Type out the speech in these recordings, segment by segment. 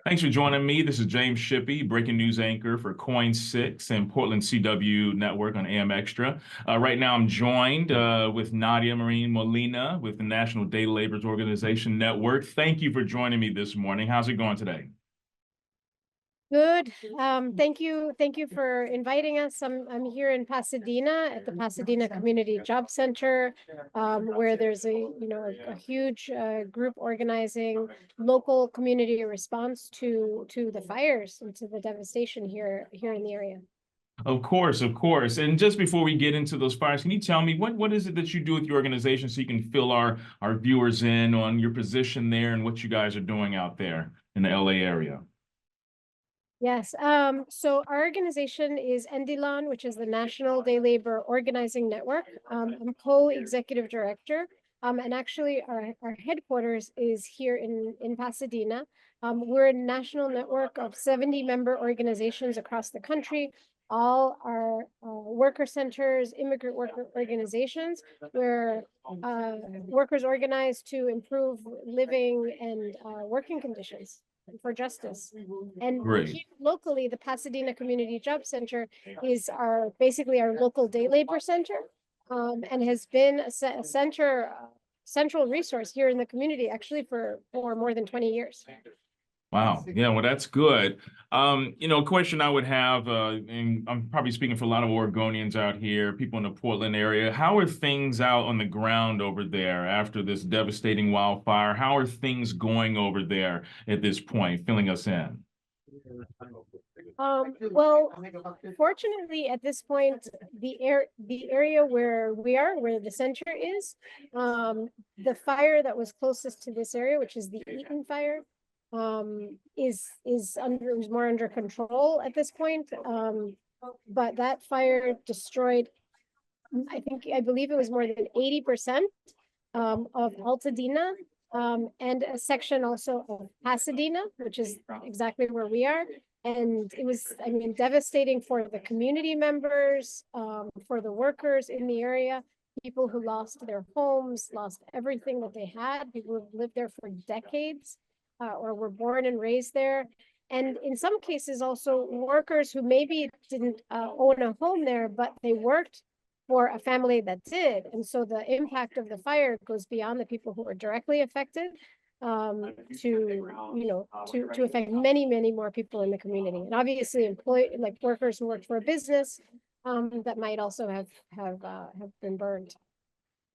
Thanks for joining me. This is James Shippey, breaking news anchor for KOIN 6 and Portland CW Network on AM Extra. Right now, I'm joined with Nadia Marine Molina with the National Day Laborers Organization Network. Thank you for joining me this morning. How's it going today? Good. Thank you. Thank you for inviting us. I'm here in Pasadena at the Pasadena Community Job Center, where there's a huge group organizing local community response to the fires and to the devastation here in the area. Of course, of course. And just before we get into those fires, can you tell me what is it that you do with your organization so you can fill our viewers in on your position there and what you guys are doing out there in the LA area? Yes. So our organization is NDLON, which is the National Day Labor Organizing Network. I'm co-executive director. And actually our headquarters is here in Pasadena. We're a national network of 70 member organizations across the country. All are worker centers, immigrant worker organizations, where workers organize to improve living and working conditions for justice. And Great. here locally, the Pasadena Community Job Center is basically our local day labor center, and has been a central resource here in the community actually for more than 20 years. Wow. Yeah, well, that's good. A question I would have, and I'm probably speaking for a lot of Oregonians out here, people in the Portland area. How are things out on the ground over there after this devastating wildfire? How are things going over there at this point, filling us in? Well, fortunately, at this point, the area where the center is, the fire that was closest to this area, which is the Eaton fire, is more under control at this point. But that fire destroyed, I believe it was more than 80% of Altadena, and a section also of Pasadena, which is exactly where we are. And it was, devastating for the community members, for the workers in the area, people who lost their homes, lost everything that they had, people who lived there for decades, or were born and raised there. And in some cases also workers who maybe didn't own a home there, but they worked for a family that did. And so the impact of the fire goes beyond the people who were directly affected, to affect many more people in the community. And obviously workers who worked for a business that might also have been burned.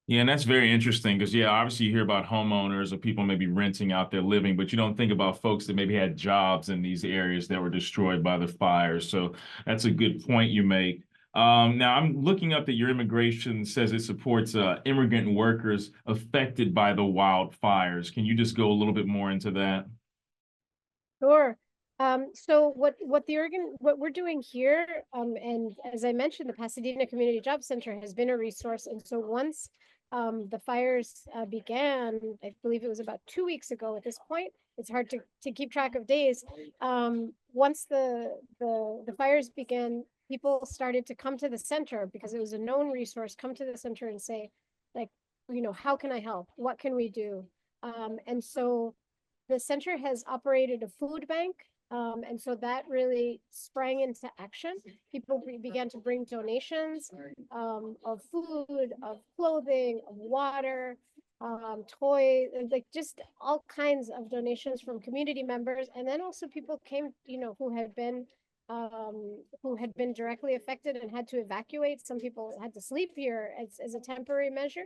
Yeah, and that's very interesting because, yeah, obviously you hear about homeowners or people maybe renting out their living, but you don't think about folks that maybe had jobs in these areas that were destroyed by the fires. So that's a good point you make. Now, I'm looking up that your immigration says it supports immigrant workers affected by the wildfires. Can you just go a little bit more into that? Sure. So what we're doing here, and as I mentioned, the Pasadena Community Job Center has been a resource. And so once the fires began, I believe it was about 2 weeks ago at this point. It's hard to keep track of days. Once the fires began, people started to come to the center because it was a known resource, come to the center and say, like, how can I help? What can we do? And so the center has operated a food bank. And so that really sprang into action. People began to bring donations of food, of clothing, of water, toys, like just all kinds of donations from community members. And then also people came, who had been directly affected and had to evacuate. Some people had to sleep here as a temporary measure.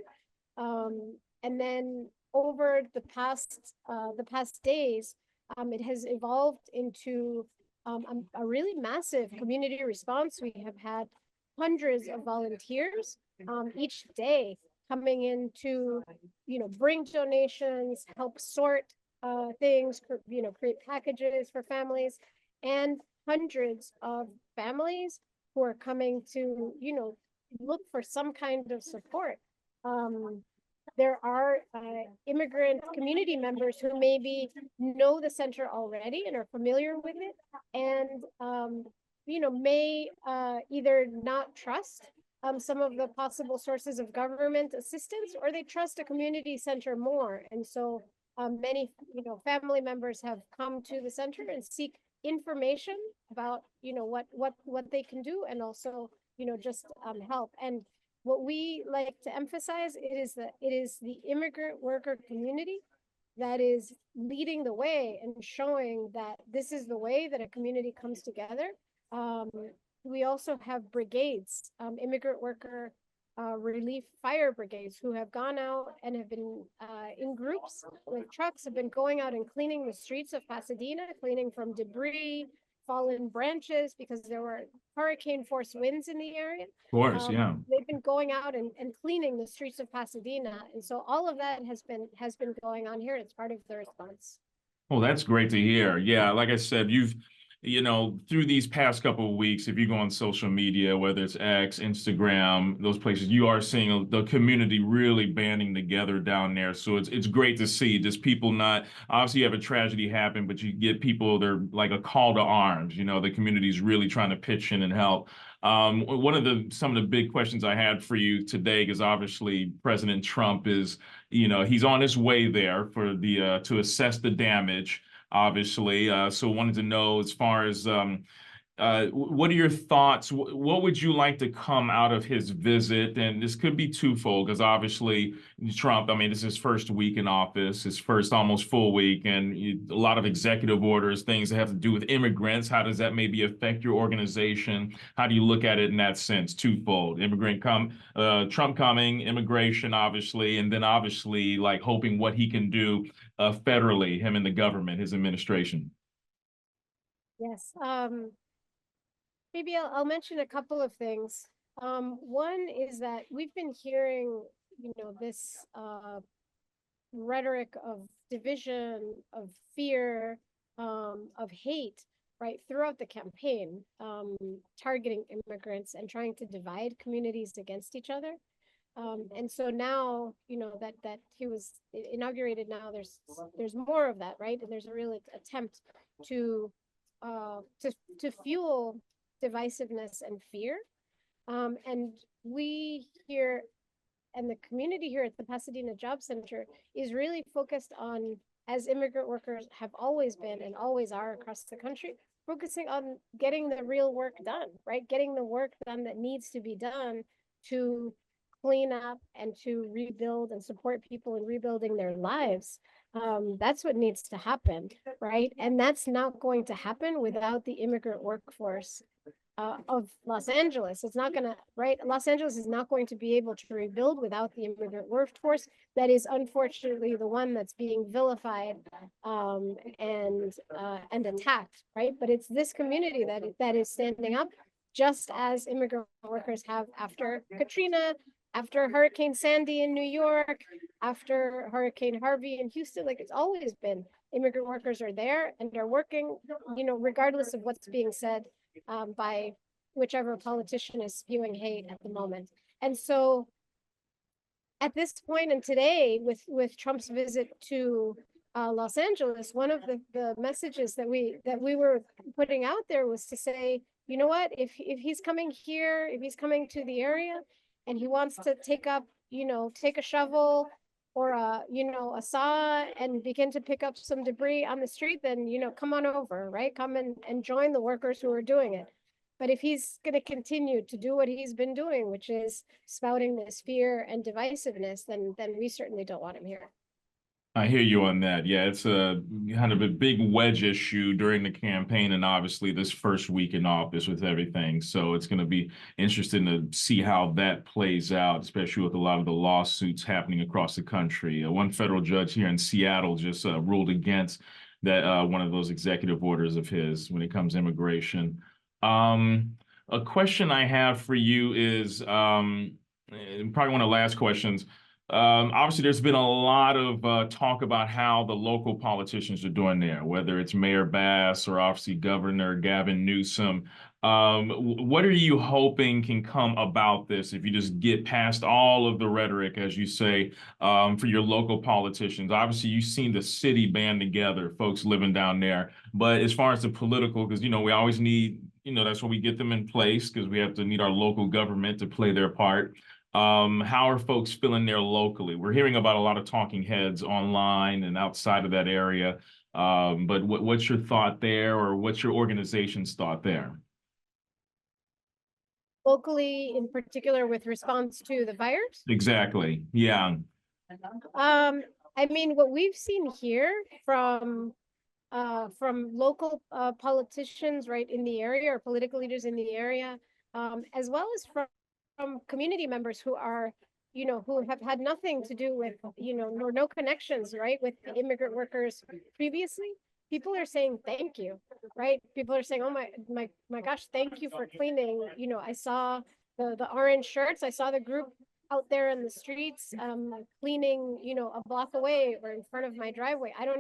And then over the past days, it has evolved into a really massive community response. We have had hundreds of volunteers each day coming in to, bring donations, help sort things, create packages for families, and hundreds of families who are coming to, look for some kind of support. There are immigrant community members who maybe know the center already and are familiar with it, and may either not trust some of the possible sources of government assistance, or they trust a community center more. And so Many, family members have come to the center and seek information about, what they can do, and also, just help. And what we like to emphasize, it is the immigrant worker community that is leading the way and showing that this is the way that a community comes together. Um, we also have brigades, immigrant worker relief fire brigades, who have gone out and have been in groups with trucks, have been going out and cleaning the streets of Pasadena, cleaning from debris, fallen branches, because there were hurricane force winds in the area. Of course, yeah. They've been going out and cleaning the streets of Pasadena. And so all of that has been going on here. It's part of the response. Well, that's great to hear. Yeah, like I said, through these past couple of weeks, if you go on social media, whether it's X, Instagram, those places, you are seeing the community really banding together down there. So it's great to see just people not, obviously you have a tragedy happen, but you get people, they're like a call to arms. The community's really trying to pitch in and help. Some of the big questions I had for you today, because obviously President Trump is, he's on his way there for to assess the damage, obviously. So wanted to know, as far as what are your thoughts? What would you like to come out of his visit? And this could be twofold, because obviously Trump, I mean, this is his first week in office, his first almost full week, and a lot of executive orders, things that have to do with immigrants. How does that maybe affect your organization? How do you look at it in that sense? Twofold: Trump coming, immigration, obviously, and then obviously like hoping what he can do federally, him and the government, his administration. Yes. Maybe I'll mention a couple of things. One is that we've been hearing, this rhetoric of division, of fear, of hate, right, throughout the campaign, targeting immigrants and trying to divide communities against each other. And so now, that he was inaugurated, now there's more of that, right? And there's a real attempt to fuel divisiveness and fear. And we here, and the community here at the Pasadena Job Center, is really focused on, as immigrant workers have always been and always are across the country, focusing on getting the real work done, right? Getting the work done that needs to be done to clean up and to rebuild and support people in rebuilding their lives. That's what needs to happen, right? And that's not going to happen without the immigrant workforce of Los Angeles. It's not going to, right? Los Angeles is not going to be able to rebuild without the immigrant workforce. That is unfortunately the one that's being vilified and attacked, right? But it's this community that is standing up, just as immigrant workers have after Katrina, after Hurricane Sandy in New York, after Hurricane Harvey in Houston. Like, it's always been, immigrant workers are there and are working, regardless of what's being said by whichever politician is spewing hate at the moment. And so at this point, and today, with Trump's visit to Los Angeles, one of the messages that we were putting out there was to say, you know what, if he's coming here, if he's coming to the area and he wants to take a shovel or a saw and begin to pick up some debris on the street, then, come on over, right? Come and join the workers who are doing it. But if he's going to continue to do what he's been doing, which is spouting this fear and divisiveness, then we certainly don't want him here. I hear you on that. Yeah, it's a kind of a big wedge issue during the campaign, and obviously this first week in office with everything. So it's going to be interesting to see how that plays out, especially with a lot of the lawsuits happening across the country. One federal judge here in Seattle just ruled against that one of those executive orders of his when it comes to immigration. A question I have for you is probably one of the last questions. Obviously, there's been a lot of talk about how the local politicians are doing there, whether it's Mayor Bass or obviously Governor Gavin Newsom. What are you hoping can come about this if you just get past all of the rhetoric, as you say, for your local politicians? Obviously, you've seen the city band together, folks living down there. But as far as the political, because, we always need, that's why we get them in place, because we have to need our local government to play their part. How are folks feeling there locally? We're hearing about a lot of talking heads online and outside of that area. But what's your thought there, or what's your organization's thought there? Locally, in particular, with response to the fires? Exactly. Yeah. I mean, what we've seen here from local politicians right in the area, or political leaders in the area, as well as from community members who are, who have had nothing to do with, nor no connections, right, with the immigrant workers previously. People are saying thank you, right? People are saying, oh my gosh, thank you for cleaning. I saw the orange shirts. I saw the group out there in the streets, cleaning, a block away or in front of my driveway. I don't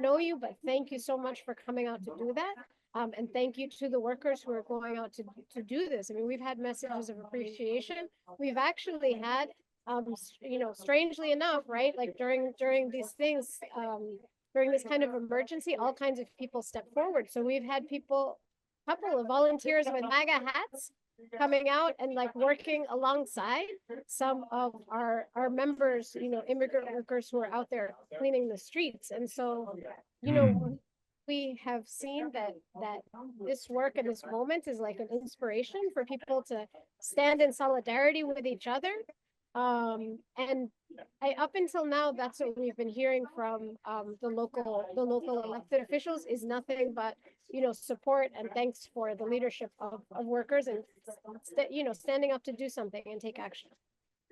know you, but thank you so much for coming out to do that. And thank you to the workers who are going out to do this. I mean, we've had messages of appreciation. We've actually had, strangely enough, right? Like during these things, during this kind of emergency, all kinds of people step forward. So we've had couple of volunteers with MAGA hats coming out and like working alongside some of our members, immigrant workers who are out there cleaning the streets. And so, we have seen that this work and this moment is like an inspiration for people to stand in solidarity with each other. And up until now, that's what we've been hearing from the local elected officials, is nothing but support and thanks for the leadership of workers, and standing up to do something and take action.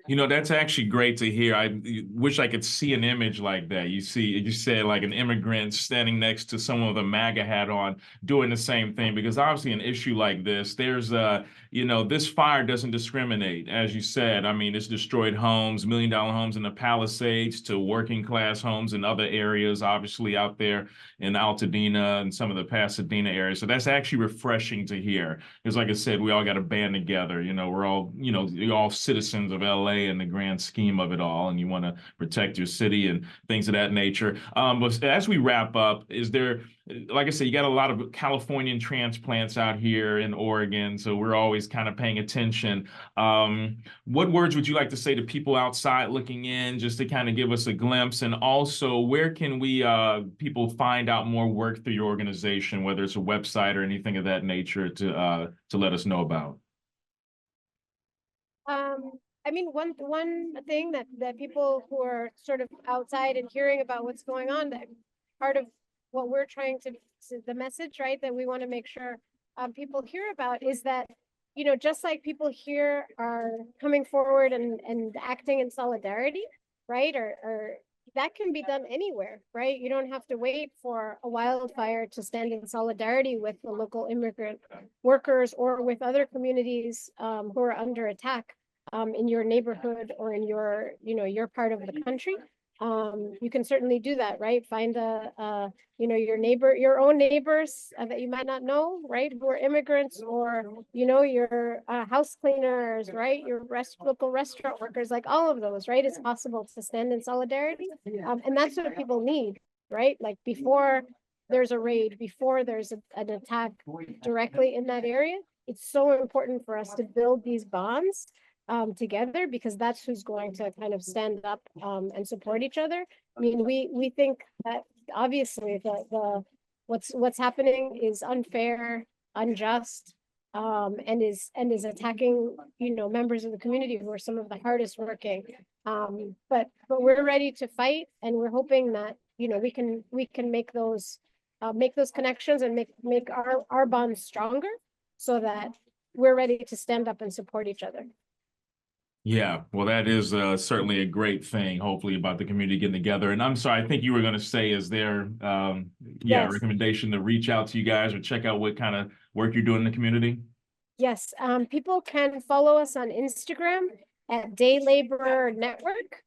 That's actually great to hear. I wish I could see an image like that. You said like an immigrant standing next to someone with a MAGA hat on doing the same thing, because obviously an issue like this, there's this fire doesn't discriminate. As you said, I mean, it's destroyed homes, $1 million homes in the Palisades to working class homes in other areas, obviously out there in Altadena and some of the Pasadena areas. So that's actually refreshing to hear. Because like I said, we all got to band together. We're all citizens of LA in the grand scheme of it all, and you want to protect your city and things of that nature. But as we wrap up, is there, like I said, you got a lot of Californian transplants out here in Oregon, so we're always kind of paying attention. What words would you like to say to people outside looking in, just to kind of give us a glimpse? And also, where can we people find out more work through your organization, whether it's a website or anything of that nature, to let us know about? I mean, one thing that people who are sort of outside and hearing about what's going on, that part of what we're trying to, the message, right, that we want to make sure people hear about, is that, just like people here are coming forward and acting in solidarity, right, or that can be done anywhere, right? You don't have to wait for a wildfire to stand in solidarity with the local immigrant workers or with other communities who are under attack in your neighborhood or in your part of the country. You can certainly do that, right? Find your own neighbors that you might not know, right, who are immigrants, or your house cleaners, right, your local restaurant workers, like all of those, right? It's possible to stand in solidarity, and that's what people need, right? Like before there's a raid, before there's an attack directly in that area, it's so important for us to build these bonds together, because that's who's going to kind of stand up and support each other. I mean, we think that obviously the what's happening is unfair, unjust, and is attacking members of the community who are some of the hardest working. But we're ready to fight, and we're hoping that we can make those connections and make our bonds stronger, so that we're ready to stand up and support each other. Yeah, well, that is certainly a great thing, hopefully, about the community getting together. And I'm sorry, I think you were going to say, is there, Yes. recommendation to reach out to you guys or check out what kind of work you're doing in the community? Yes, people can follow us on Instagram at Day Laborer Network.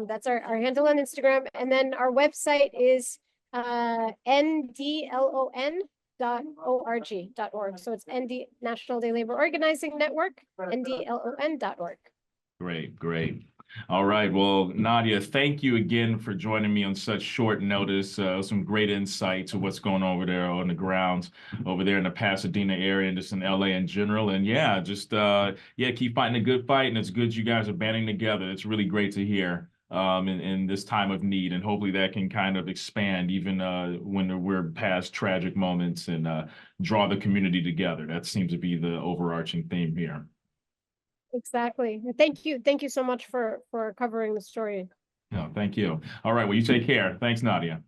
That's our handle on Instagram. And then our website is ndlon.org. So it's National Day Labor Organizing Network, ndlon.org. Great, great. All right. Well, Nadia, thank you again for joining me on such short notice. Some great insight to what's going on over there on the grounds over there in the Pasadena area and just in LA in general. And yeah, just yeah, keep fighting a good fight. And it's good you guys are banding together. It's really great to hear in this time of need. And hopefully that can kind of expand even when we're past tragic moments and draw the community together. That seems to be the overarching theme here. Exactly. Thank you so much for covering the story. No, thank you. All right. Well, you take care. Thanks, Nadia.